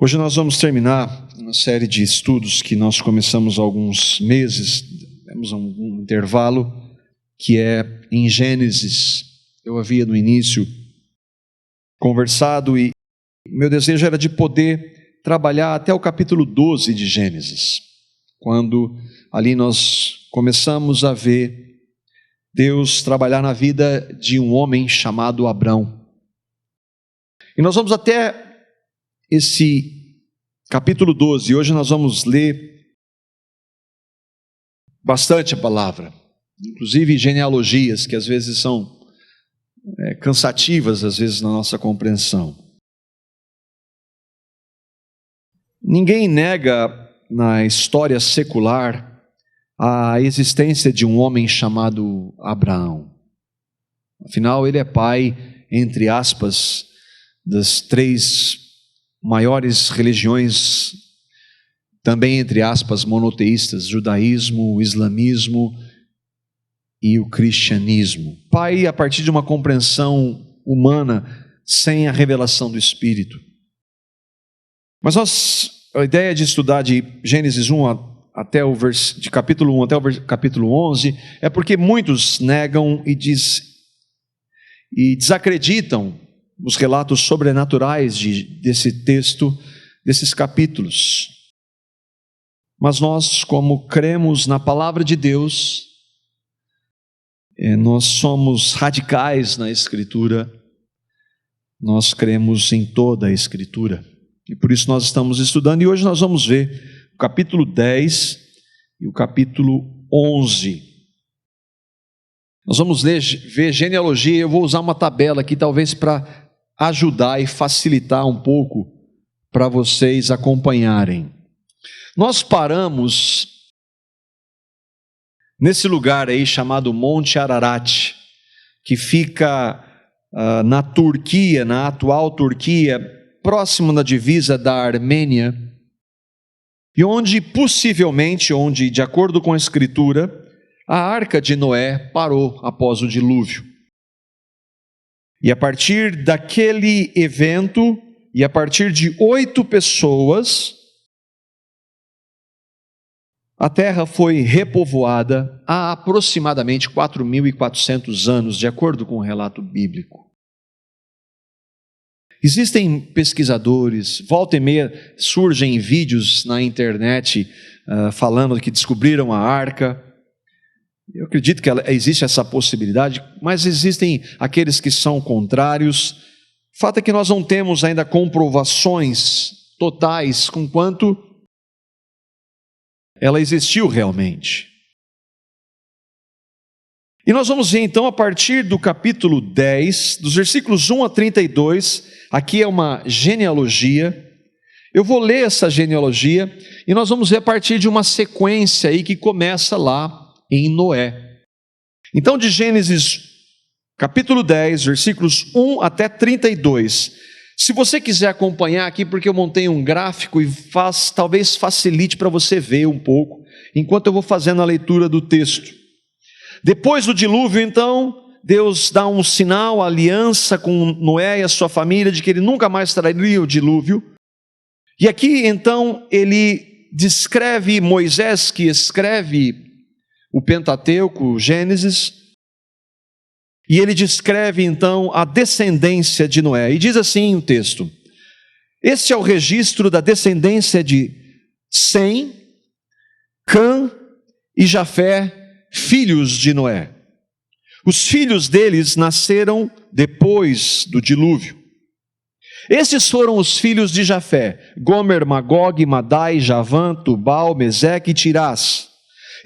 Hoje nós vamos terminar uma série de estudos que nós começamos há alguns meses, temos um intervalo, que é em Gênesis. Eu havia no início conversado e meu desejo era de poder trabalhar até o capítulo 12 de Gênesis, quando ali nós começamos a ver Deus trabalhar na vida de um homem chamado Abrão. E nós vamos até esse capítulo 12, hoje nós vamos ler bastante a palavra, inclusive genealogias, que às vezes são cansativas, às vezes na nossa compreensão. Ninguém nega na história secular a existência de um homem chamado Abraão. Afinal, ele é pai, entre aspas, das três maiores religiões, também entre aspas, monoteístas: judaísmo, o islamismo e o cristianismo. Pai a partir de uma compreensão humana, sem a revelação do Espírito. Mas a ideia de estudar de Gênesis 1 até de capítulo 1 até o capítulo 11 é porque muitos negam e desacreditam os relatos sobrenaturais desse texto, desses capítulos. Mas nós, como cremos na palavra de Deus, nós somos radicais na Escritura, nós cremos em toda a Escritura, e por isso nós estamos estudando, e hoje nós vamos ver o capítulo 10 e o capítulo 11. Nós vamos ver genealogia. Eu vou usar uma tabela aqui, talvez para ajudar e facilitar um pouco para vocês acompanharem. Nós paramos nesse lugar aí chamado Monte Ararat, que fica na Turquia, na atual Turquia, próximo da divisa da Armênia, e onde possivelmente, de acordo com a Escritura, a arca de Noé parou após o dilúvio. E a partir daquele evento, e a partir de 8 pessoas, a terra foi repovoada há aproximadamente 4.400 anos, de acordo com o relato bíblico. Existem pesquisadores, volta e meia surgem vídeos na internet falando que descobriram a arca. Eu acredito que existe essa possibilidade, mas existem aqueles que são contrários. O fato é que nós não temos ainda comprovações totais com quanto ela existiu realmente. E nós vamos ver então a partir do capítulo 10, dos versículos 1 a 32, aqui é uma genealogia. Eu vou ler essa genealogia e nós vamos ver a partir de uma sequência aí que começa lá em Noé. Então, de Gênesis capítulo 10, versículos 1 até 32. Se você quiser acompanhar aqui, porque eu montei um gráfico e talvez facilite para você ver um pouco, enquanto eu vou fazendo a leitura do texto. Depois do dilúvio, então, Deus dá um sinal, a aliança com Noé e a sua família, de que ele nunca mais traria o dilúvio. E aqui, então, ele descreve, Moisés, que escreve o Pentateuco, Gênesis, e ele descreve então a descendência de Noé, e diz assim o texto: este é o registro da descendência de Sem, Cã e Jafé, filhos de Noé. Os filhos deles nasceram depois do dilúvio. Estes foram os filhos de Jafé: Gomer, Magog, Madai, Javã, Tubal, Meseque e Tirás.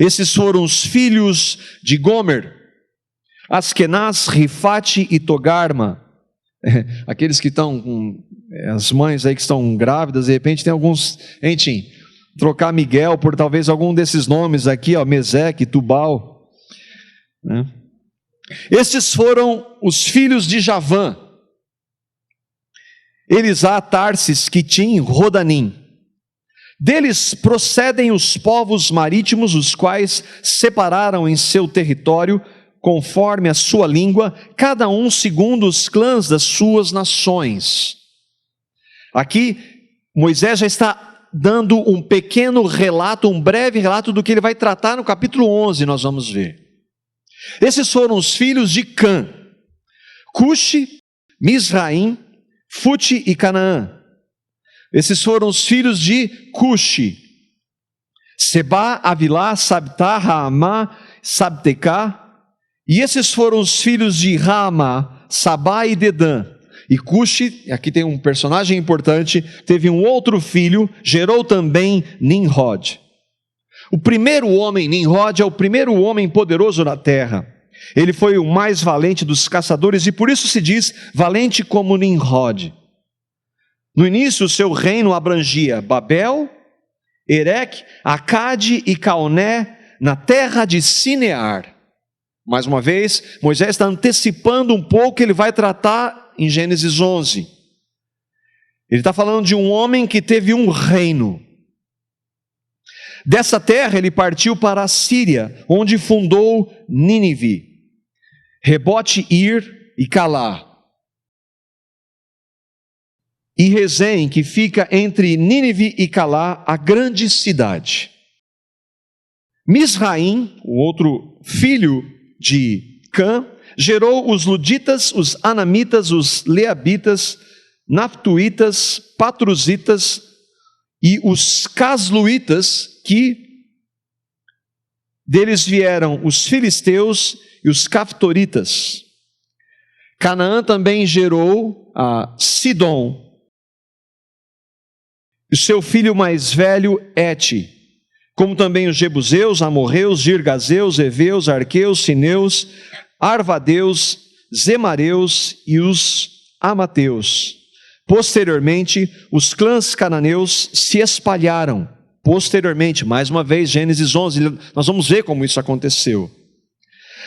Esses foram os filhos de Gomer: Askenaz, Rifate e Togarma. Aqueles que estão com as mães aí que estão grávidas, de repente tem alguns, enfim, trocar Miguel por talvez algum desses nomes aqui, Meseque, Tubal, né? Estes foram os filhos de Javã: Elisá, Tarsis, Quitim, Rodanim. Deles procedem os povos marítimos, os quais separaram em seu território, conforme a sua língua, cada um segundo os clãs das suas nações. Aqui Moisés já está dando um pequeno relato, um breve relato do que ele vai tratar no capítulo 11, nós vamos ver. Esses foram os filhos de Cã: Cuxi, Misraim, Fute e Canaã. Esses foram os filhos de Cuxi: Sebá, Avilá, Sabtá, Raamá, Sabtecá. E esses foram os filhos de Raamá, Sabá e Dedã. E Cuxi, aqui tem um personagem importante, teve um outro filho, gerou também Nimrod. O primeiro homem, Nimrod, é o primeiro homem poderoso na terra. Ele foi o mais valente dos caçadores e por isso se diz valente como Nimrod. No início, o seu reino abrangia Babel, Ereque, Acade e Calné, na terra de Sinear. Mais uma vez, Moisés está antecipando um pouco que ele vai tratar em Gênesis 11. Ele está falando de um homem que teve um reino. Dessa terra ele partiu para a Síria, onde fundou Nínive, Rebote-Ir e Calá. E Rezém, que fica entre Nínive e Calá, a grande cidade. Misraim, o outro filho de Cã, gerou os luditas, os anamitas, os leabitas, naftuítas, patruzitas e os casluítas, que deles vieram os filisteus e os caftoritas. Canaã também gerou a Sidom, e seu filho mais velho, Ete, como também os jebuseus, amorreus, girgazeus, heveus, arqueus, sineus, arvadeus, zemareus e os amateus. Posteriormente, os clãs cananeus se espalharam. Posteriormente, mais uma vez, Gênesis 11, nós vamos ver como isso aconteceu.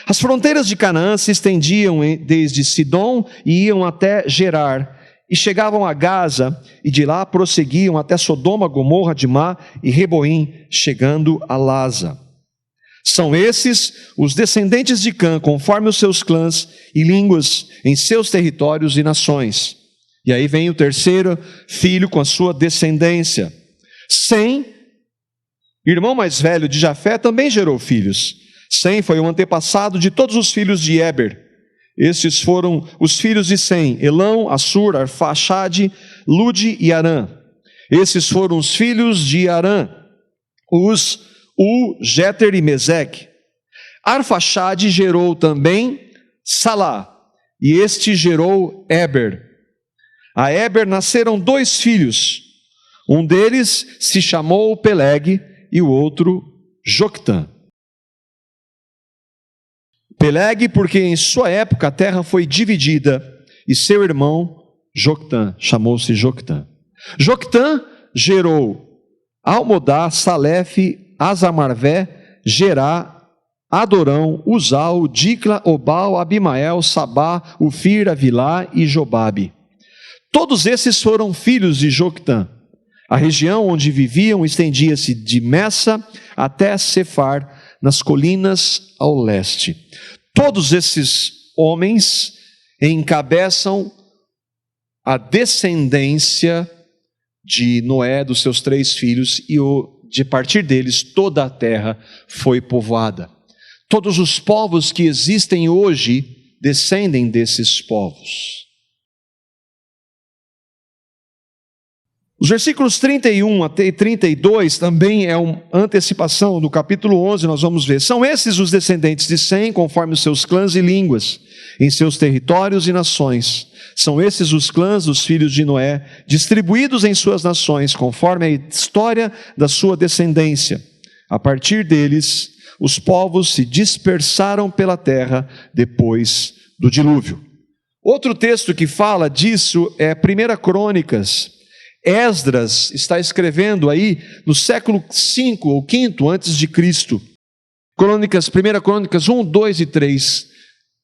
As fronteiras de Canaã se estendiam desde Sidom e iam até Gerar, e chegavam a Gaza, e de lá prosseguiam até Sodoma, Gomorra, Dimá e Reboim, chegando a Lasa. São esses os descendentes de Cã, conforme os seus clãs e línguas, em seus territórios e nações. E aí vem o terceiro filho com a sua descendência. Sem, irmão mais velho de Jafé, também gerou filhos. Sem foi o antepassado de todos os filhos de Éber. Estes foram os filhos de Sem: Elão, Assur, Arfaxade, Lude e Arã. Esses foram os filhos de Arã: Jeter e Meseque. Arfaxade gerou também Salá, e este gerou Éber. A Éber nasceram 2 filhos. Um deles se chamou Peleg e o outro Joctã. Peleg, porque em sua época a terra foi dividida, e seu irmão Joctã chamou-se Joctã. Joctã gerou Almodá, Salefe, Azamarvé, Gerá, Adorão, Uzal, Dicla, Obal, Abimael, Sabá, Ufir, Avilá e Jobabe. Todos esses foram filhos de Joctã. A região onde viviam estendia-se de Messa até Sefar, nas colinas ao leste. Todos esses homens encabeçam a descendência de Noé, dos seus 3 filhos, e de partir deles toda a terra foi povoada. Todos os povos que existem hoje descendem desses povos. Os versículos 31 até 32 também é uma antecipação do capítulo 11, nós vamos ver. São esses os descendentes de Sem, conforme os seus clãs e línguas, em seus territórios e nações. São esses os clãs dos filhos de Noé, distribuídos em suas nações, conforme a história da sua descendência. A partir deles, os povos se dispersaram pela terra depois do dilúvio. Outro texto que fala disso é 1 Crônicas. Esdras está escrevendo aí no século V ou V antes de Cristo. 1 Crônicas 1, 2 e 3,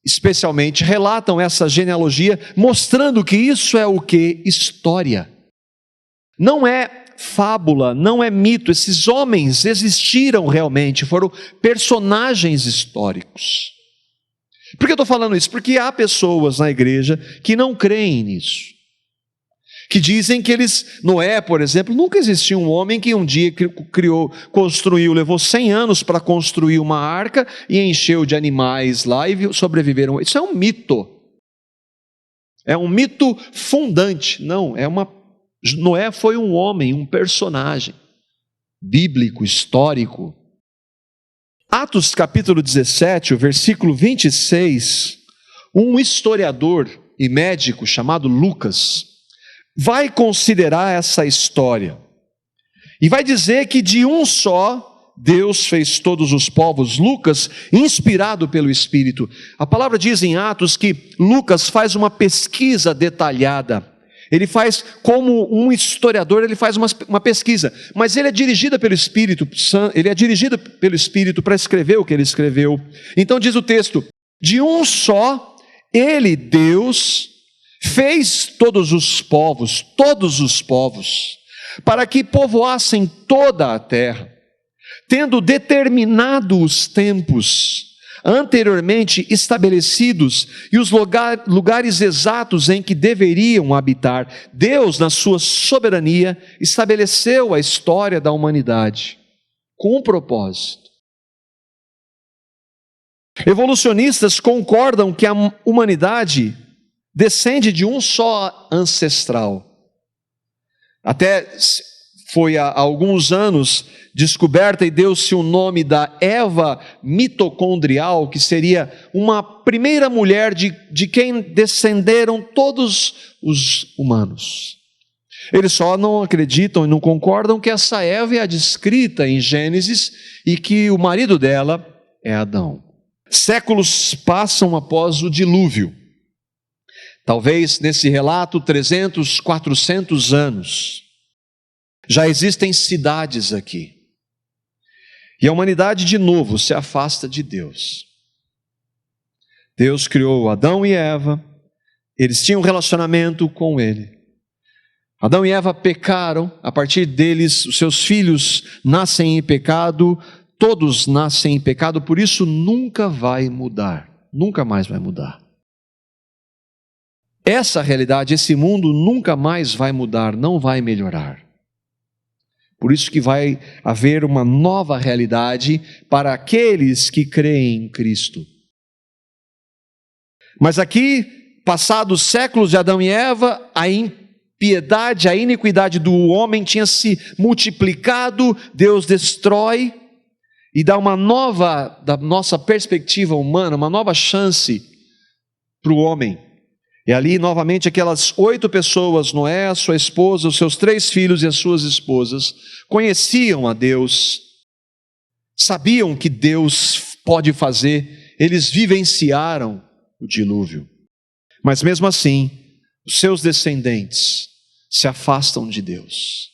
especialmente, relatam essa genealogia, mostrando que isso é o que? História. Não é fábula, não é mito. Esses homens existiram realmente, foram personagens históricos. Por que eu estou falando isso? Porque há pessoas na igreja que não creem nisso, que dizem que Noé, por exemplo, nunca existiu um homem que um dia construiu, levou 100 anos para construir uma arca e encheu de animais lá e sobreviveram. Isso é um mito. É um mito fundante. Não, Noé foi um homem, um personagem bíblico, histórico. Atos capítulo 17, o versículo 26, um historiador e médico chamado Lucas vai considerar essa história e vai dizer que de um só Deus fez todos os povos. Lucas, inspirado pelo Espírito, a palavra diz em Atos que Lucas faz uma pesquisa detalhada. Ele faz, como um historiador, ele faz uma pesquisa, mas ele é dirigido pelo Espírito, para escrever o que ele escreveu. Então diz o texto: de um só, ele, Deus, fez todos os povos, para que povoassem toda a terra, tendo determinado os tempos anteriormente estabelecidos e os lugares exatos em que deveriam habitar. Deus, na sua soberania, estabeleceu a história da humanidade com um propósito. Evolucionistas concordam que a humanidade descende de um só ancestral. Até foi há alguns anos descoberta e deu-se o nome da Eva mitocondrial, que seria uma primeira mulher de quem descenderam todos os humanos. Eles só não acreditam e não concordam que essa Eva é a descrita em Gênesis e que o marido dela é Adão. Séculos passam após o dilúvio. Talvez nesse relato 300, 400 anos. Já existem cidades aqui. E a humanidade de novo se afasta de Deus. Deus criou Adão e Eva. Eles tinham um relacionamento com Ele. Adão e Eva pecaram. A partir deles, os seus filhos nascem em pecado. Todos nascem em pecado. Por isso nunca vai mudar. Nunca mais vai mudar. Essa realidade, esse mundo nunca mais vai mudar, não vai melhorar. Por isso que vai haver uma nova realidade para aqueles que creem em Cristo. Mas aqui, passados séculos de Adão e Eva, a impiedade, a iniquidade do homem tinha se multiplicado, Deus destrói e dá uma nova, da nossa perspectiva humana, uma nova chance para o homem. E ali, novamente, aquelas 8 pessoas, Noé, sua esposa, os seus 3 filhos e as suas esposas, conheciam a Deus, sabiam que Deus pode fazer, eles vivenciaram o dilúvio. Mas mesmo assim, os seus descendentes se afastam de Deus.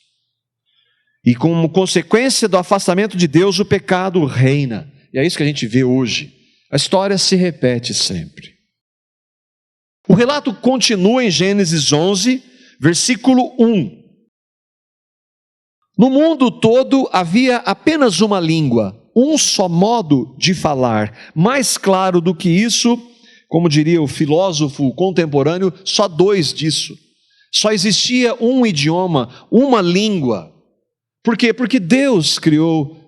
E como consequência do afastamento de Deus, o pecado reina. E é isso que a gente vê hoje. A história se repete sempre. O relato continua em Gênesis 11, versículo 1. No mundo todo havia apenas uma língua, um só modo de falar. Mais claro do que isso, como diria o filósofo contemporâneo, só 2 disso. Só existia um idioma, uma língua. Por quê? Porque Deus criou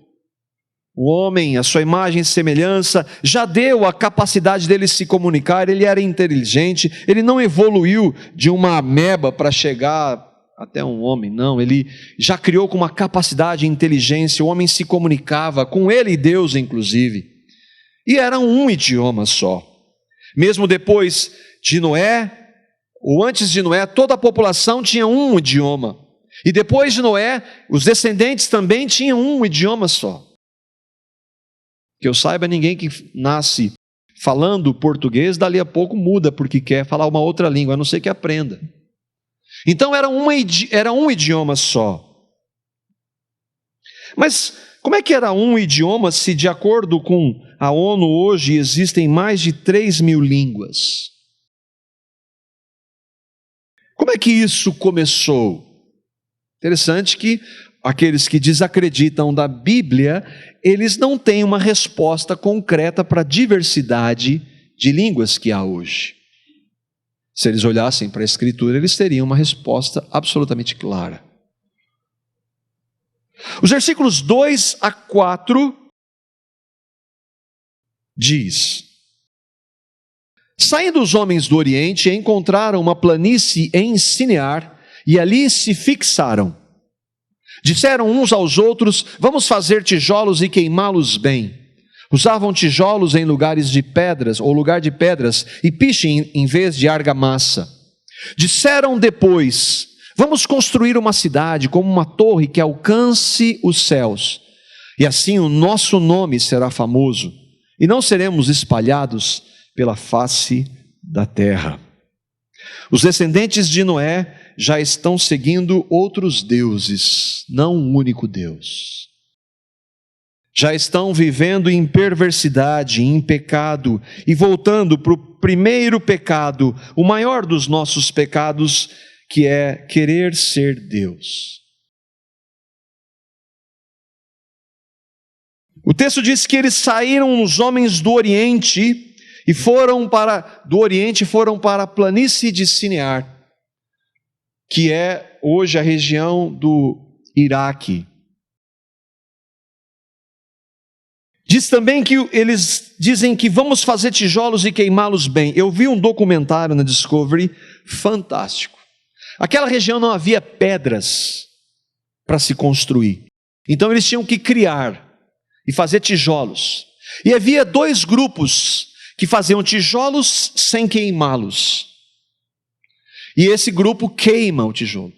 o homem, a sua imagem e semelhança, já deu a capacidade dele se comunicar, ele era inteligente, ele não evoluiu de uma ameba para chegar até um homem, não, ele já criou com uma capacidade e inteligência, o homem se comunicava com ele e Deus inclusive, e era um idioma só. Mesmo depois de Noé, ou antes de Noé, toda a população tinha um idioma, e depois de Noé, os descendentes também tinham um idioma só. Que eu saiba, ninguém que nasce falando português, dali a pouco muda porque quer falar uma outra língua, a não ser que aprenda. Então era um idioma só. Mas como é que era um idioma se, de acordo com a ONU, hoje existem mais de 3.000 línguas? Como é que isso começou? Interessante que aqueles que desacreditam da Bíblia, eles não têm uma resposta concreta para a diversidade de línguas que há hoje. Se eles olhassem para a Escritura, eles teriam uma resposta absolutamente clara. Os versículos 2 a 4 diz: Saindo os homens do Oriente, encontraram uma planície em Sinear, e ali se fixaram. Disseram uns aos outros: vamos fazer tijolos e queimá-los bem. Usavam tijolos em lugares de pedras, ou lugar de pedras, e piche em vez de argamassa. Disseram depois: vamos construir uma cidade como uma torre que alcance os céus, e assim o nosso nome será famoso, e não seremos espalhados pela face da terra. Os descendentes de Noé já estão seguindo outros deuses, não um único Deus. Já estão vivendo em perversidade, em pecado, e voltando para o primeiro pecado, o maior dos nossos pecados, que é querer ser Deus. O texto diz que eles saíram, os homens do Oriente, e foram para a planície de Sinear, que é hoje a região do Iraque. Diz também que eles dizem que vamos fazer tijolos e queimá-los bem. Eu vi um documentário na Discovery fantástico. Aquela região não havia pedras para se construir. Então eles tinham que criar e fazer tijolos. E havia dois grupos que faziam tijolos sem queimá-los. E esse grupo queima o tijolo.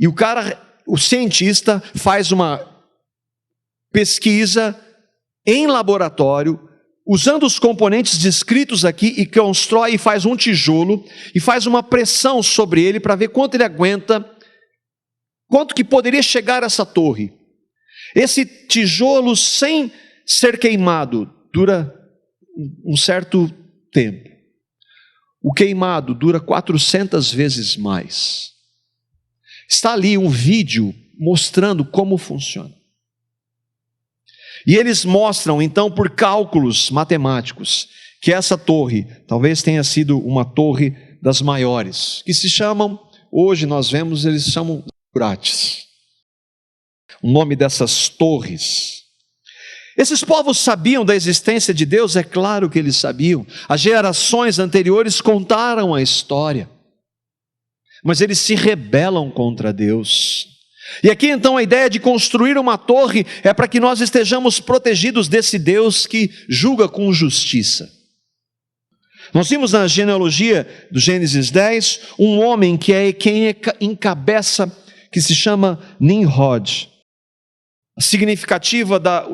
E o cientista faz uma pesquisa em laboratório, usando os componentes descritos aqui, e constrói e faz um tijolo, e faz uma pressão sobre ele para ver quanto ele aguenta, quanto que poderia chegar essa torre. Esse tijolo, sem ser queimado, dura um certo tempo. O queimado dura 400 vezes mais. Está ali um vídeo mostrando como funciona. E eles mostram, então, por cálculos matemáticos, que essa torre talvez tenha sido uma torre das maiores, que se chamam, hoje nós vemos, eles chamam zigurates. O nome dessas torres. Esses povos sabiam da existência de Deus? É claro que eles sabiam. As gerações anteriores contaram a história. Mas eles se rebelam contra Deus. E aqui então a ideia de construir uma torre é para que nós estejamos protegidos desse Deus que julga com justiça. Nós vimos na genealogia do Gênesis 10, um homem que é quem encabeça, que se chama Nimrod. O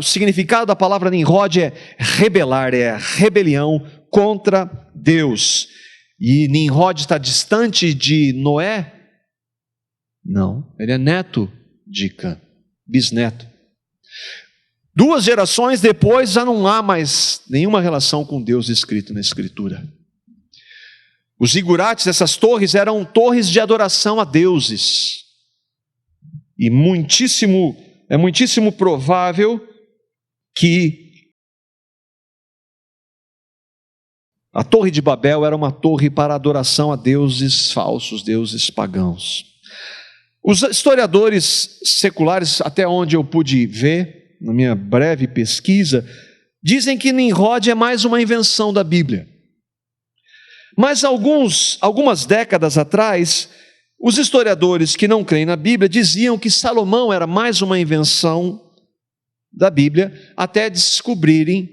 significado da palavra Nimrod é rebelar, é rebelião contra Deus. E Nimrod está distante de Noé? Não, ele é neto de Cã, bisneto. 2 gerações depois já não há mais nenhuma relação com Deus escrito na Escritura. Os zigurates, essas torres, eram torres de adoração a deuses. E é muitíssimo provável que a Torre de Babel era uma torre para adoração a deuses falsos, deuses pagãos. Os historiadores seculares, até onde eu pude ver, na minha breve pesquisa, dizem que Nimrod é mais uma invenção da Bíblia. Mas algumas décadas atrás, os historiadores que não creem na Bíblia diziam que Salomão era mais uma invenção da Bíblia, até descobrirem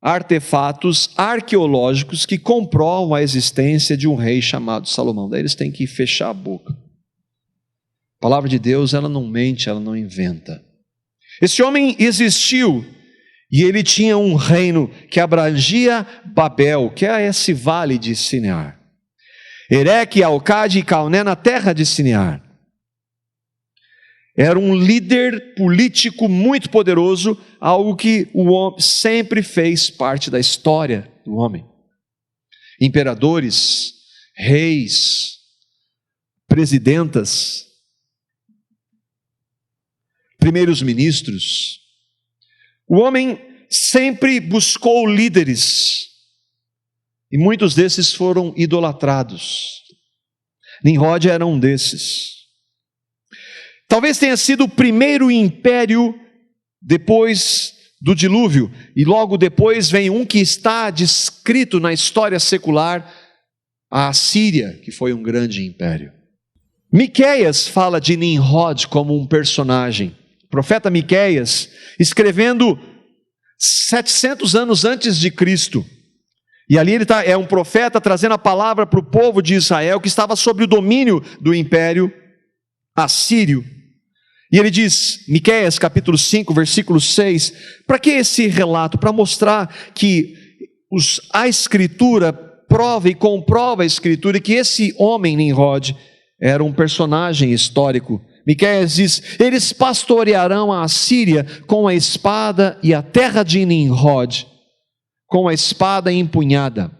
artefatos arqueológicos que comprovam a existência de um rei chamado Salomão. Daí eles têm que fechar a boca. A palavra de Deus, ela não mente, ela não inventa. Esse homem existiu e ele tinha um reino que abrangia Babel, que é esse vale de Sinear. Ereque, Alcade e Calné na terra de Sinear. Era um líder político muito poderoso, algo que o homem sempre fez parte da história do homem. Imperadores, reis, presidentas, primeiros ministros. O homem sempre buscou líderes E muitos desses foram idolatrados. Nimrod era um desses. Talvez tenha sido o primeiro império depois do dilúvio, e logo depois vem um que está descrito na história secular, a Assíria, que foi um grande império. Miqueias fala de Nimrod como um personagem. O profeta Miqueias, escrevendo 700 anos antes de Cristo, e ali ele é um profeta trazendo a palavra para o povo de Israel, que estava sob o domínio do império assírio. E ele diz, Miqueias capítulo 5, versículo 6, para que esse relato? Para mostrar que a Escritura prova e comprova a Escritura, que esse homem Nimrod era um personagem histórico. Miqueias diz, eles pastorearão a Assíria com a espada e a terra de Nimrod com a espada empunhada.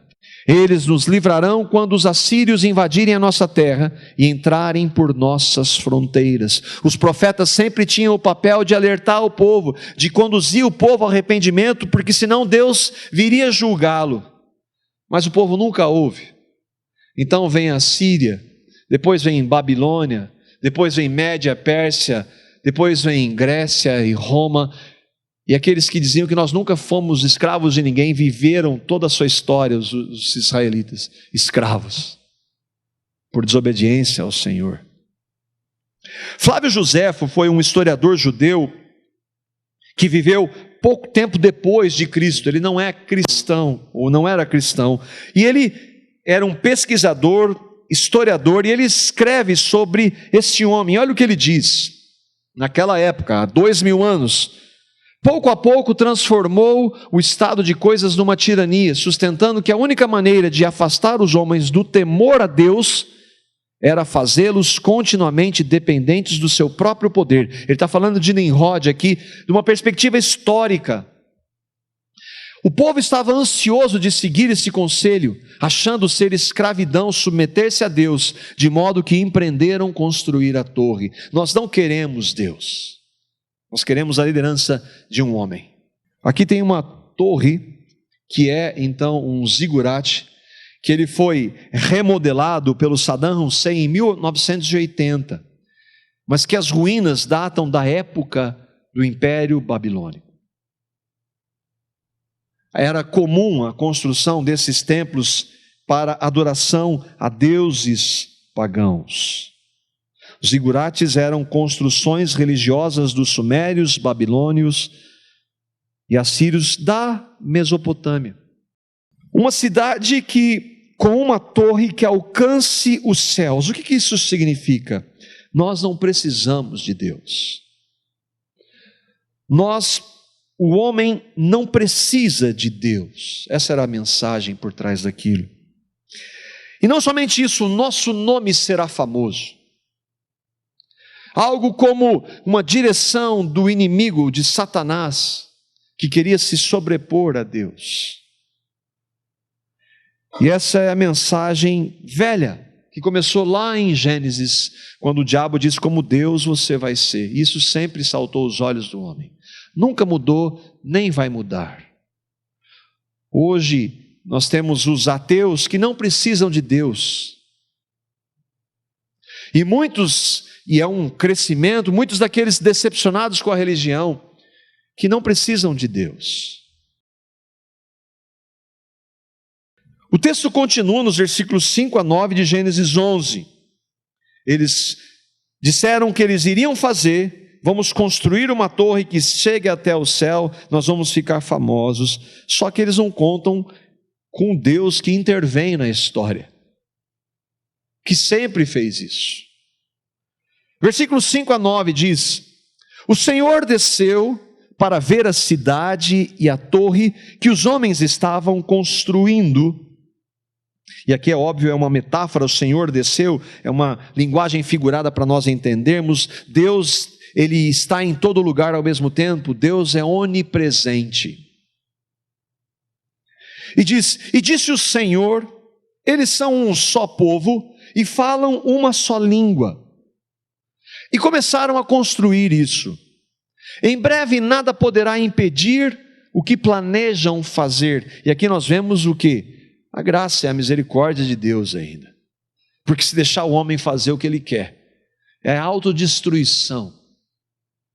Eles nos livrarão quando os assírios invadirem a nossa terra e entrarem por nossas fronteiras. Os profetas sempre tinham o papel de alertar o povo, de conduzir o povo ao arrependimento, porque senão Deus viria julgá-lo. Mas o povo nunca ouve. Então vem a Síria, depois vem Babilônia, depois vem Média, Pérsia, depois vem Grécia e Roma. E aqueles que diziam que nós nunca fomos escravos de ninguém, viveram toda a sua história, os israelitas, escravos, por desobediência ao Senhor. Flávio Joséfo foi um historiador judeu, que viveu pouco tempo depois de Cristo. Ele não é cristão, ou não era cristão, e ele era um pesquisador, historiador, e ele escreve sobre esse homem. Olha o que ele diz, naquela época, há 2000 anos, pouco a pouco transformou o estado de coisas numa tirania, sustentando que a única maneira de afastar os homens do temor a Deus era fazê-los continuamente dependentes do seu próprio poder. Ele está falando de Nimrod aqui, de uma perspectiva histórica. O povo estava ansioso de seguir esse conselho, achando ser escravidão submeter-se a Deus, de modo que empreenderam construir a torre. Nós não queremos Deus. Nós queremos a liderança de um homem. Aqui tem uma torre, que é então um zigurate, que ele foi remodelado pelo Saddam Hussein em 1980, mas que as ruínas datam da época do Império Babilônico. Era comum a construção desses templos para adoração a deuses pagãos. Os zigurates eram construções religiosas dos sumérios, babilônios e assírios da Mesopotâmia. Uma cidade com uma torre que alcance os céus. O que isso significa? Nós não precisamos de Deus. O homem não precisa de Deus. Essa era a mensagem por trás daquilo. E não somente isso, o nosso nome será famoso. Algo como uma direção do inimigo, de Satanás, que queria se sobrepor a Deus. E essa é a mensagem velha, que começou lá em Gênesis, quando o diabo disse como Deus você vai ser. Isso sempre saltou aos olhos do homem. Nunca mudou, nem vai mudar. Hoje nós temos os ateus que não precisam de Deus. E é um crescimento, muitos daqueles decepcionados com a religião, que não precisam de Deus. O texto continua nos versículos 5 a 9 de Gênesis 11. Eles disseram que eles iriam fazer, vamos construir uma torre que chegue até o céu, nós vamos ficar famosos. Só que eles não contam com Deus que intervém na história, que sempre fez isso. Versículos 5 a 9 diz: o Senhor desceu para ver a cidade e a torre que os homens estavam construindo. E aqui é óbvio, é uma metáfora, o Senhor desceu, é uma linguagem figurada para nós entendermos. Deus, Ele está em todo lugar ao mesmo tempo, Deus é onipresente. E disse o Senhor, eles são um só povo e falam uma só língua. E começaram a construir isso. Em breve nada poderá impedir o que planejam fazer. E aqui nós vemos o que? a graça e a misericórdia de Deus ainda. Porque se deixar o homem fazer o que ele quer, é autodestruição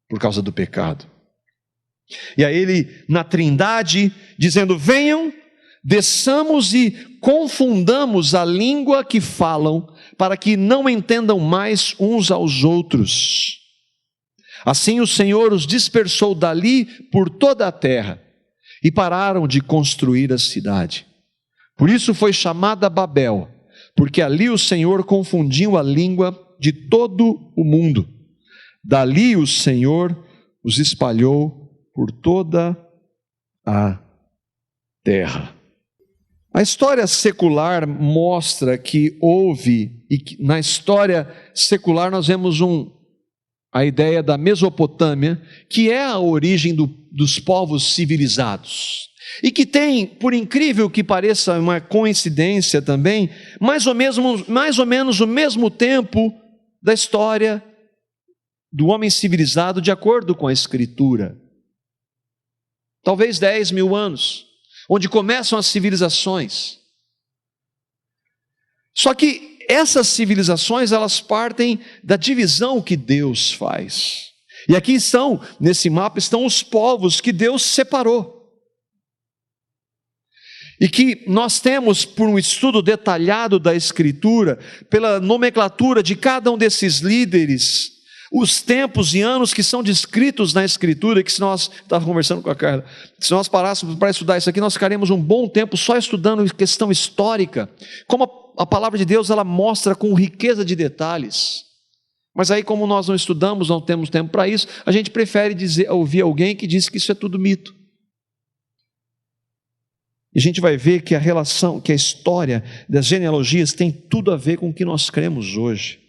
por causa do pecado. E aí ele, na Trindade, dizendo: venham, desçamos e confundamos a língua que falam, para que não entendam mais uns aos outros. Assim o Senhor os dispersou dali por toda a terra, e pararam de construir a cidade. Por isso foi chamada Babel, porque ali o Senhor confundiu a língua de todo o mundo. Dali o Senhor os espalhou por toda a terra. A história secular mostra que houve, e que na história secular nós vemos a ideia da Mesopotâmia, que é a origem dos povos civilizados. E que tem, por incrível que pareça uma coincidência também, mais ou menos o mesmo tempo da história do homem civilizado, de acordo com a Escritura. Talvez 10 mil anos, onde começam as civilizações. Só que essas civilizações, elas partem da divisão que Deus faz. E aqui nesse mapa estão os povos que Deus separou. E que nós temos, por um estudo detalhado da Escritura, pela nomenclatura de cada um desses líderes, os tempos e anos que são descritos na Escritura, que se nós, estava conversando com a Carla, se nós parássemos para estudar isso aqui, nós ficaríamos um bom tempo só estudando questão histórica, como a palavra de Deus, ela mostra com riqueza de detalhes. Mas aí, como nós não estudamos, não temos tempo para isso, a gente prefere ouvir alguém que diz que isso é tudo mito. E a gente vai ver que a relação, que a história das genealogias tem tudo a ver com o que nós cremos hoje.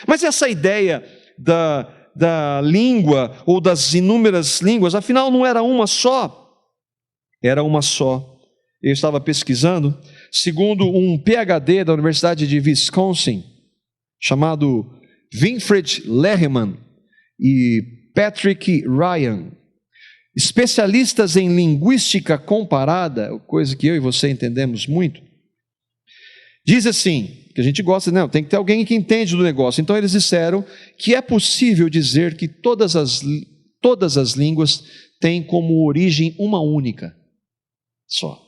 Mas essa ideia da língua, ou das inúmeras línguas, afinal não era uma só, era uma só. Eu estava pesquisando, segundo um PhD da Universidade de Wisconsin, chamado Winfried Lehman e Patrick Ryan, especialistas em linguística comparada, coisa que eu e você entendemos muito, diz assim, que a gente gosta, não, tem que ter alguém que entende do negócio. Então eles disseram que é possível dizer que todas as línguas têm como origem uma única só.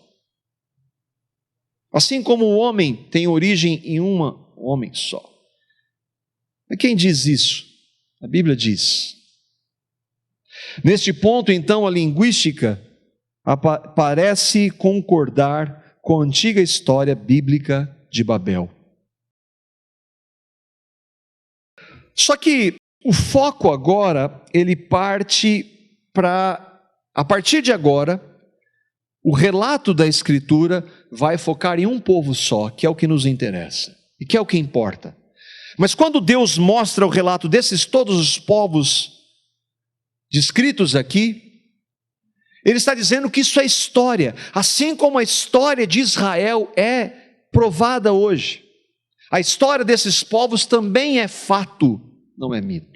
Assim como o homem tem origem em um homem só. Mas quem diz isso? A Bíblia diz. Neste ponto, então, a linguística parece concordar com a antiga história bíblica de Babel. Só que o foco agora, ele parte a partir de agora, o relato da Escritura vai focar em um povo só, que é o que nos interessa, e que é o que importa. Mas quando Deus mostra o relato desses todos os povos descritos aqui, Ele está dizendo que isso é história, assim como a história de Israel é provada hoje. A história desses povos também é fato, não é mito.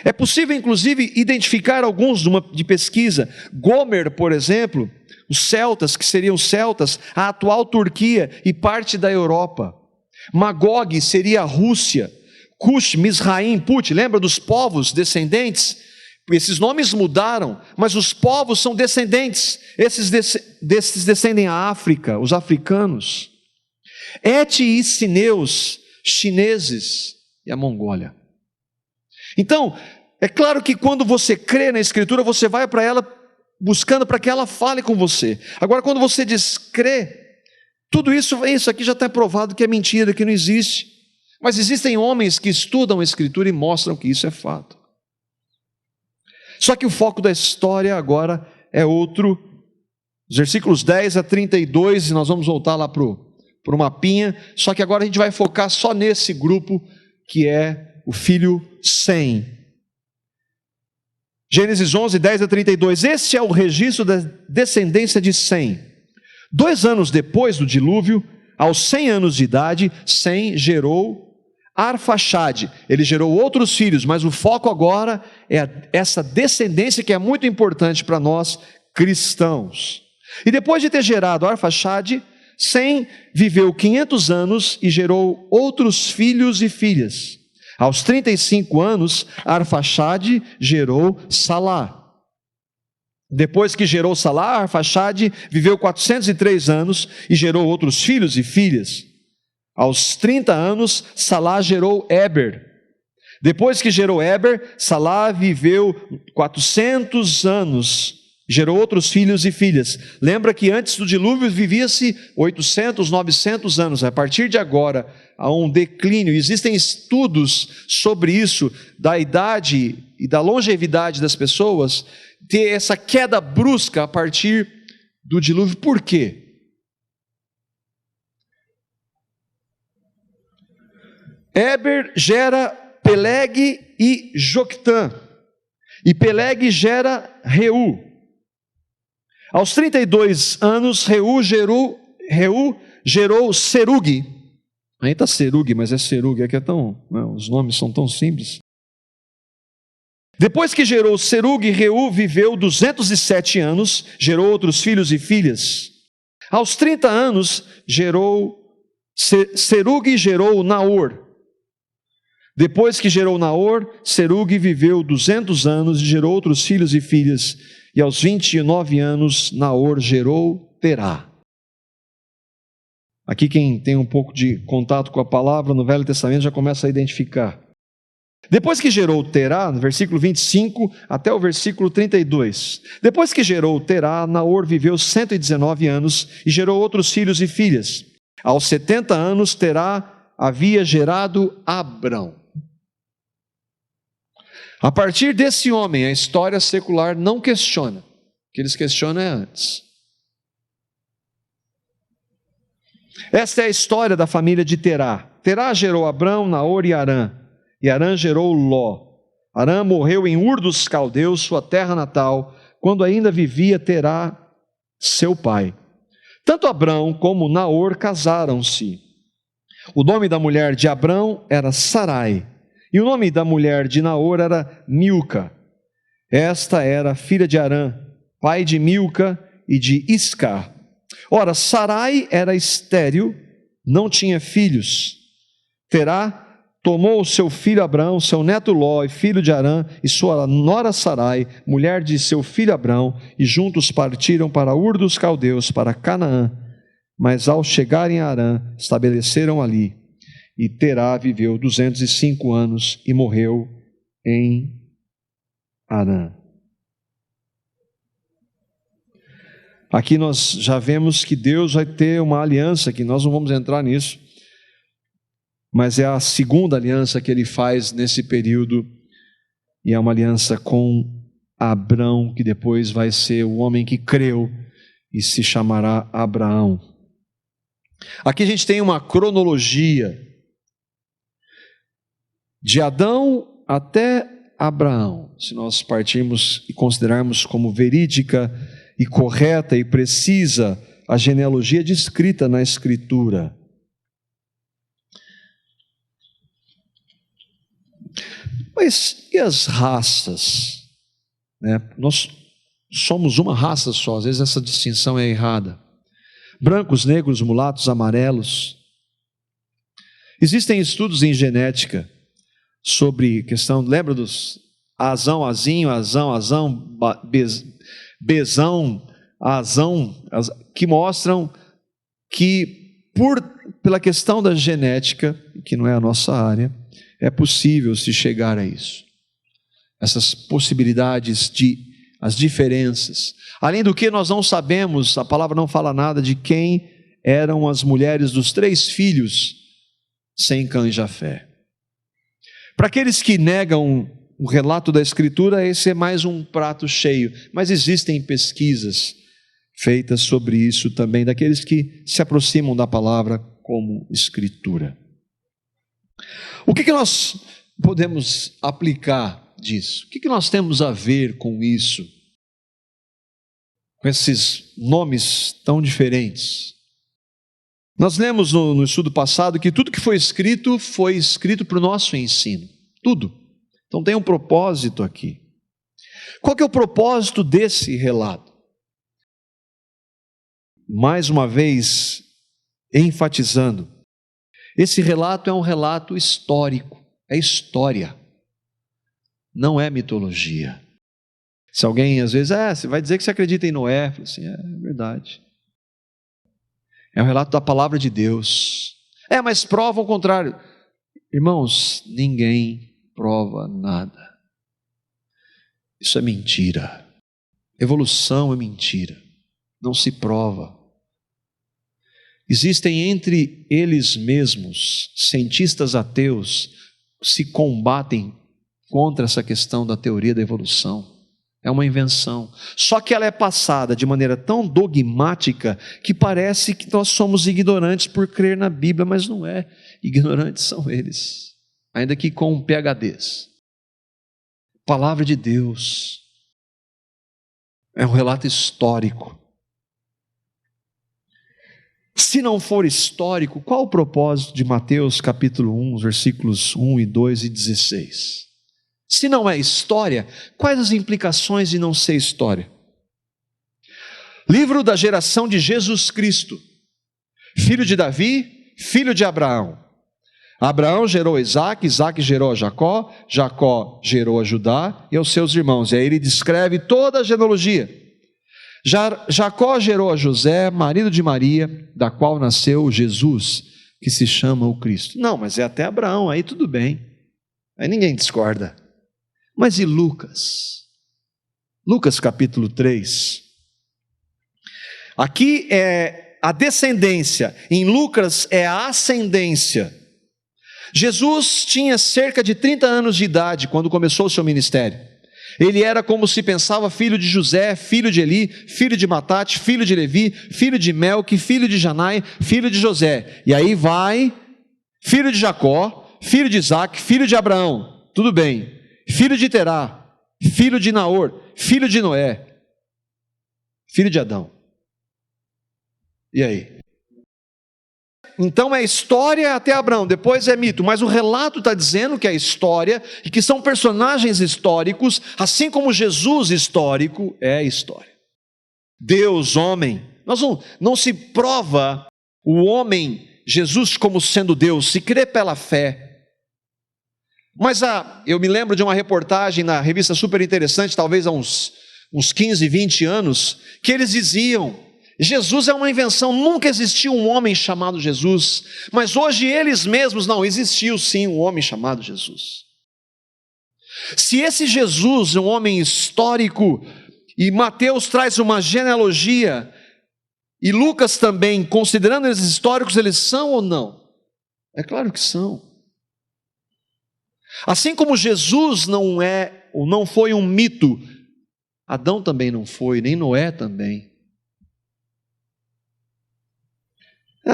É possível, inclusive, identificar alguns de pesquisa. Gomer, por exemplo, os celtas, que seriam os celtas, a atual Turquia e parte da Europa. Magog seria a Rússia. Cush, Mizraim, Put, lembra dos povos descendentes? Esses nomes mudaram, mas os povos são descendentes. Desses descendem a África, os africanos. Et e Sineus, chineses, e a Mongólia. Então, é claro que quando você crê na Escritura, você vai para ela buscando para que ela fale com você. Agora, quando você descrê, tudo isso aqui já está provado que é mentira, que não existe. Mas existem homens que estudam a Escritura e mostram que isso é fato. Só que o foco da história agora é outro. Os versículos 10 a 32, e nós vamos voltar lá para o mapinha. Só que agora a gente vai focar só nesse grupo que é o filho Sem. Gênesis 11, 10 a 32. Este é o registro da descendência de Sem. 2 anos depois do dilúvio, aos 100 anos de idade, Sem gerou Arfaxade. Ele gerou outros filhos, mas o foco agora é essa descendência que é muito importante para nós cristãos. E depois de ter gerado Arfaxade, Sem viveu 500 anos e gerou outros filhos e filhas. Aos 35 anos, Arfaxade gerou Salá. Depois que gerou Salá, Arfaxade viveu 403 anos e gerou outros filhos e filhas. Aos 30 anos, Salá gerou Éber. Depois que gerou Éber, Salá viveu 400 anos, gerou outros filhos e filhas. Lembra que antes do dilúvio vivia-se 800, 900 anos. A partir de agora, há um declínio. Existem estudos sobre isso, da idade e da longevidade das pessoas, ter essa queda brusca a partir do dilúvio. Por quê? Éber gera Peleg e Joctã, e Peleg gera Reu. Aos 32 anos, Reu gerou Serug. Aí está Serug, mas é Serug, aqui é tão, não, os nomes são tão simples. Depois que gerou Serug, Reu viveu 207 anos, gerou outros filhos e filhas. Aos 30 anos, Serug gerou Naor. Depois que gerou Naor, Serug viveu 200 anos e gerou outros filhos e filhas. E aos 29 anos, Naor gerou Terá. Aqui quem tem um pouco de contato com a palavra no Velho Testamento já começa a identificar. Depois que gerou Terá, no versículo 25 até o versículo 32. Depois que gerou Terá, Naor viveu 119 anos e gerou outros filhos e filhas. Aos 70 anos, Terá havia gerado Abrão. A partir desse homem, a história secular não questiona. O que eles questionam é antes. Esta é a história da família de Terá. Terá gerou Abrão, Naor e Harã. E Harã gerou Ló. Harã morreu em Ur dos Caldeus, sua terra natal, quando ainda vivia Terá, seu pai. Tanto Abrão como Naor casaram-se. O nome da mulher de Abrão era Sarai, e o nome da mulher de Naor era Milca. Esta era filha de Harã, pai de Milca e de Isca. Ora, Sarai era estéril, não tinha filhos. Terá tomou o seu filho Abrão, seu neto Ló, filho de Harã, e sua nora Sarai, mulher de seu filho Abrão, e juntos partiram para Ur dos Caldeus, para Canaã. Mas ao chegarem a Harã, estabeleceram ali. E Terá viveu 205 anos e morreu em Harã. Aqui nós já vemos que Deus vai ter uma aliança, que nós não vamos entrar nisso, mas é a segunda aliança que ele faz nesse período, e é uma aliança com Abrão, que depois vai ser o homem que creu e se chamará Abraão. Aqui a gente tem uma cronologia de Adão até Abraão, se nós partirmos e considerarmos como verídica e correta e precisa a genealogia descrita na Escritura. Mas e as raças? Nós somos uma raça só, às vezes essa distinção é errada. Brancos, negros, mulatos, amarelos. Existem estudos em genética sobre questão, lembra dos azão, azinho, azão, azão, bezão, azão, que mostram que pela questão da genética, que não é a nossa área, é possível se chegar a isso. Essas possibilidades as diferenças. Além do que nós não sabemos, a palavra não fala nada de quem eram as mulheres dos 3 filhos sem Cã e Jafé. Para aqueles que negam o relato da Escritura, esse é mais um prato cheio, mas existem pesquisas feitas sobre isso também, daqueles que se aproximam da palavra como Escritura. O que nós podemos aplicar disso? O que nós temos a ver com isso? Com esses nomes tão diferentes? Nós lemos no estudo passado que tudo que foi escrito para o nosso ensino. Tudo. Então tem um propósito aqui. Qual que é o propósito desse relato? mais uma vez enfatizando, esse relato é um relato histórico, é história, não é mitologia. Se alguém às vezes, você vai dizer que você acredita em Noé, eu falo assim, é verdade. É um relato da palavra de Deus. Mas prova o contrário. Irmãos, ninguém prova nada. Isso é mentira. Evolução é mentira. Não se prova. Existem entre eles mesmos, cientistas ateus, se combatem contra essa questão da teoria da evolução. É uma invenção. Só que ela é passada de maneira tão dogmática que parece que nós somos ignorantes por crer na Bíblia, mas não é. Ignorantes são eles, ainda que com PhDs. Palavra de Deus. É um relato histórico. Se não for histórico, qual o propósito de Mateus capítulo 1, versículos 1 e 2 e 16? Se não é história, quais as implicações de não ser história? Livro da geração de Jesus Cristo, filho de Davi, filho de Abraão. Abraão gerou Isaac, Isaac gerou a Jacó, Jacó gerou a Judá e aos seus irmãos. E aí ele descreve toda a genealogia. Jacó gerou a José, marido de Maria, da qual nasceu Jesus, que se chama o Cristo. Não, mas é até Abraão, aí tudo bem. Aí ninguém discorda. Mas e Lucas? Lucas capítulo 3. Aqui é a descendência, em Lucas é a ascendência. Jesus tinha cerca de 30 anos de idade quando começou o seu ministério. Ele era, como se pensava, filho de José, filho de Eli, filho de Matate, filho de Levi, filho de Melque, filho de Janai, filho de José. E aí vai, filho de Jacó, filho de Isaac, filho de Abraão. Tudo bem. Filho de Terá, filho de Naor, filho de Noé, filho de Adão. E aí? Então é história até Abraão, depois é mito, mas o relato está dizendo que é história e que são personagens históricos, assim como Jesus histórico é história. Deus, homem, não se prova o homem, Jesus, como sendo Deus, se crê pela fé. Mas eu me lembro de uma reportagem na revista super interessante, talvez há uns 15, 20 anos, que eles diziam, Jesus é uma invenção, nunca existiu um homem chamado Jesus, mas hoje eles mesmos, não, existiu sim um homem chamado Jesus. Se esse Jesus é um homem histórico, e Mateus traz uma genealogia, e Lucas também, considerando eles históricos, eles são ou não? É claro que são. Assim como Jesus não é ou não foi um mito, Adão também não foi, nem Noé também.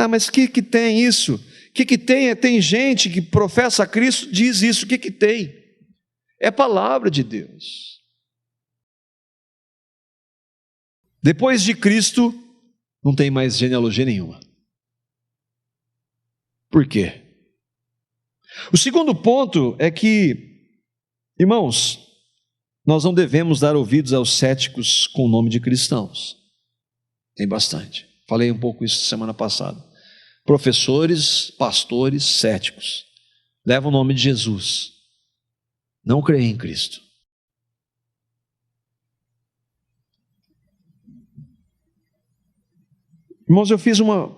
Mas o que tem isso? O que tem? Tem gente que professa Cristo, diz isso, o que tem? É palavra de Deus. Depois de Cristo, não tem mais genealogia nenhuma. Por quê? O segundo ponto é que, irmãos, nós não devemos dar ouvidos aos céticos com o nome de cristãos. Tem bastante. Falei um pouco isso semana passada. Professores, pastores, céticos. Levam o nome de Jesus. Não creem em Cristo. Irmãos, eu fiz uma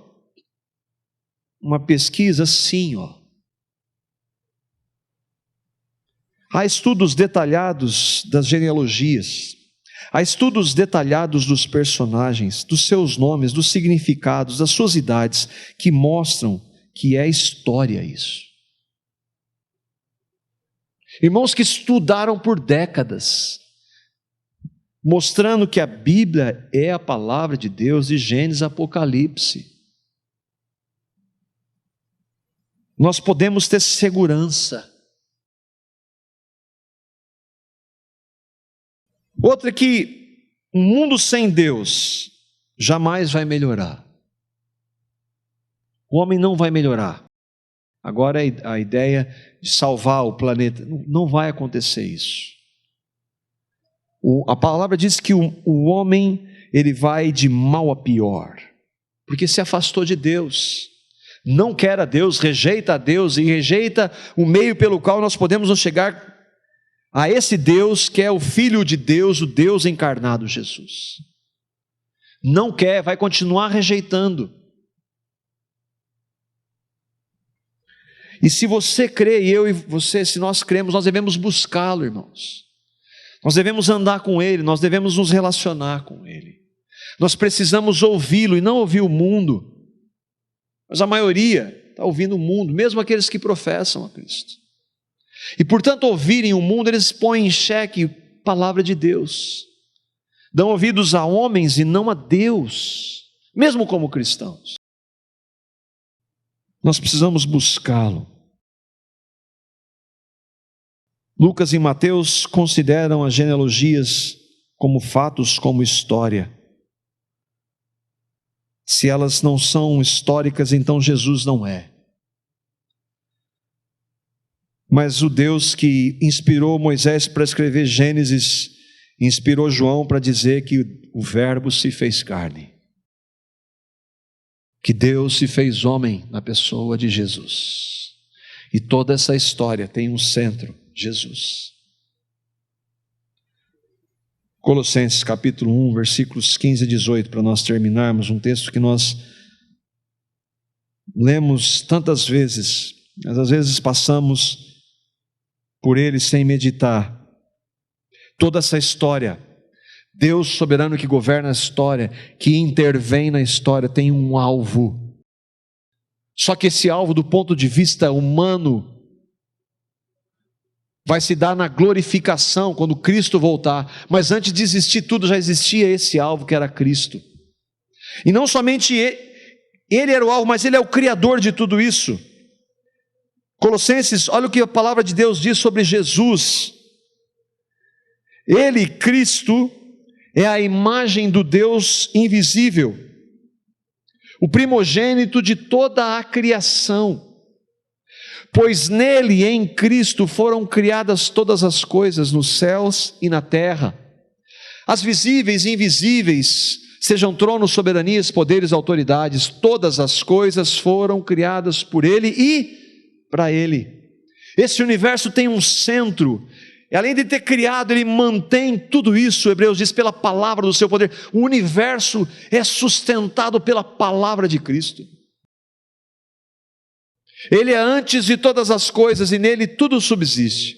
pesquisa assim, Há estudos detalhados das genealogias, há estudos detalhados dos personagens, dos seus nomes, dos significados, das suas idades, que mostram que é história isso. Irmãos que estudaram por décadas, mostrando que a Bíblia é a palavra de Deus de Gênesis a Apocalipse. Nós podemos ter segurança. Outra é que um mundo sem Deus jamais vai melhorar. O homem não vai melhorar. Agora a ideia de salvar o planeta, não vai acontecer isso. A palavra diz que o homem, ele vai de mal a pior. porque se afastou de Deus, não quer a Deus, rejeita a Deus e rejeita o meio pelo qual nós podemos nos chegar a esse Deus que é o Filho de Deus, o Deus encarnado, Jesus. Não quer, vai continuar rejeitando. E se você crê, e eu e você, se nós cremos, nós devemos buscá-lo, irmãos. Nós devemos andar com Ele, nós devemos nos relacionar com Ele. Nós precisamos ouvi-lo e não ouvir o mundo. Mas a maioria está ouvindo o mundo, mesmo aqueles que professam a Cristo. E portanto, ouvirem o mundo, eles põem em xeque a palavra de Deus. Dão ouvidos a homens e não a Deus, mesmo como cristãos. Nós precisamos buscá-lo. Lucas e Mateus consideram as genealogias como fatos, como história. Se elas não são históricas, então Jesus não é. Mas o Deus que inspirou Moisés para escrever Gênesis, inspirou João para dizer que o Verbo se fez carne. Que Deus se fez homem na pessoa de Jesus. E toda essa história tem um centro, Jesus. Colossenses capítulo 1, versículos 15 e 18, para nós terminarmos, um texto que nós lemos tantas vezes, mas às vezes passamos por ele sem meditar. Toda essa história, Deus soberano que governa a história, que intervém na história, tem um alvo. Só que esse alvo, do ponto de vista humano, vai se dar na glorificação, quando Cristo voltar. Mas antes de existir tudo, já existia esse alvo que era Cristo. E não somente ele era o alvo, mas ele é o criador de tudo isso. Colossenses, olha o que a palavra de Deus diz sobre Jesus. Ele, Cristo, é a imagem do Deus invisível, o primogênito de toda a criação. Pois nele, em Cristo, foram criadas todas as coisas nos céus e na terra, as visíveis e invisíveis, sejam tronos, soberanias, poderes, autoridades, todas as coisas foram criadas por ele e para ele. Esse universo tem um centro, e além de ter criado, ele mantém tudo isso. Hebreus diz, pela palavra do seu poder. O universo é sustentado pela palavra de Cristo. Ele é antes de todas as coisas e nele tudo subsiste.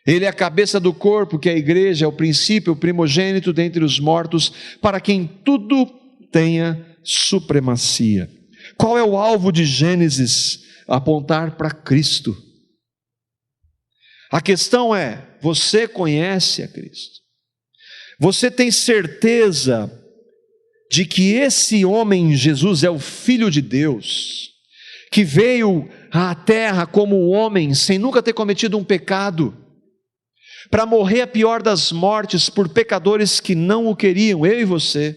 Ele é a cabeça do corpo, que é a igreja, é o princípio, o primogênito dentre os mortos, para quem tudo tenha supremacia. Qual é o alvo de Gênesis? Apontar para Cristo. A questão é, você conhece a Cristo? Você tem certeza de que esse homem, Jesus, é o Filho de Deus, que veio à terra como um homem, sem nunca ter cometido um pecado, para morrer a pior das mortes por pecadores que não o queriam, eu e você,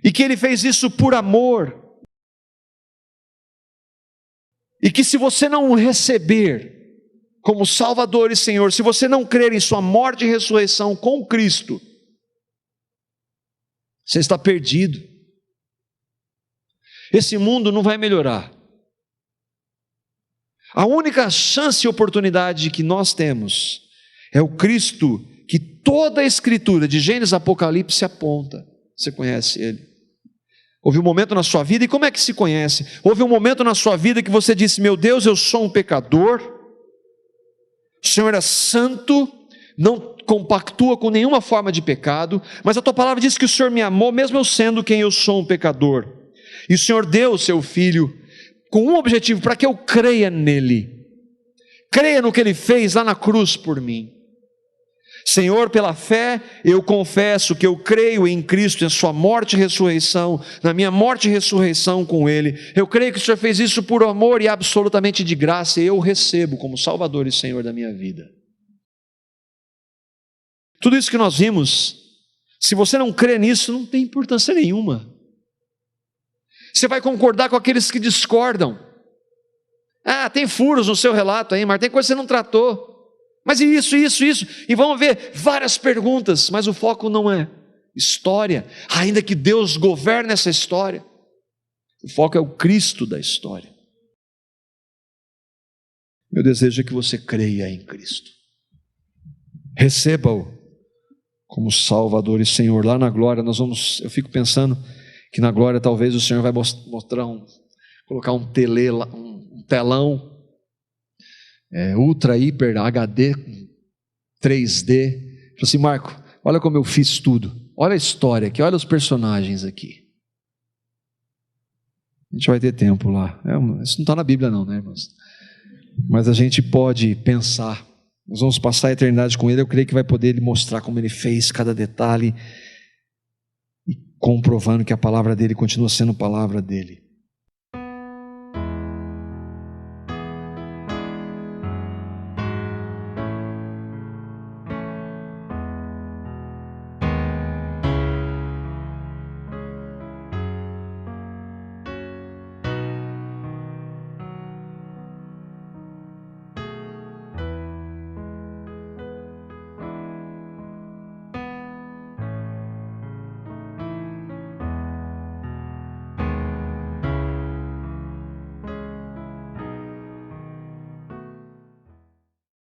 e que ele fez isso por amor, e que se você não o receber como Salvador e Senhor, se você não crer em sua morte e ressurreição com Cristo, você está perdido. Esse mundo não vai melhorar. A única chance e oportunidade que nós temos é o Cristo que toda a Escritura, de Gênesis a Apocalipse, aponta. Você conhece Ele? Houve um momento na sua vida, e como é que se conhece? Houve um momento na sua vida que você disse, meu Deus, eu sou um pecador, o Senhor é santo, não compactua com nenhuma forma de pecado, mas a tua palavra diz que o Senhor me amou, mesmo eu sendo quem eu sou, um pecador, e o Senhor deu o seu Filho, com um objetivo, para que eu creia nele, creia no que ele fez lá na cruz por mim. Senhor, pela fé, eu confesso que eu creio em Cristo, em sua morte e ressurreição, na minha morte e ressurreição com Ele. Eu creio que o Senhor fez isso por amor e absolutamente de graça, e eu o recebo como Salvador e Senhor da minha vida. Tudo isso que nós vimos, se você não crê nisso, não tem importância nenhuma. Você vai concordar com aqueles que discordam. Ah, tem furos no seu relato aí, mas tem coisa que você não tratou. Mas isso, e vamos ver várias perguntas, mas o foco não é história, ainda que Deus governe essa história. O foco é o Cristo da história. Meu desejo é que você creia em Cristo. Receba-o como Salvador e Senhor. Lá na glória eu fico pensando que na glória talvez o Senhor vai mostrar colocar um telão Ultra, Hiper, HD, 3D. Falei assim, Marco, olha como eu fiz tudo. Olha a história aqui, olha os personagens aqui. A gente vai ter tempo lá. Isso não está na Bíblia não, né, irmãos? Mas a gente pode pensar. Nós vamos passar a eternidade com Ele. Eu creio que vai poder Ele mostrar como Ele fez cada detalhe, e comprovando que a palavra dele continua sendo a palavra dele.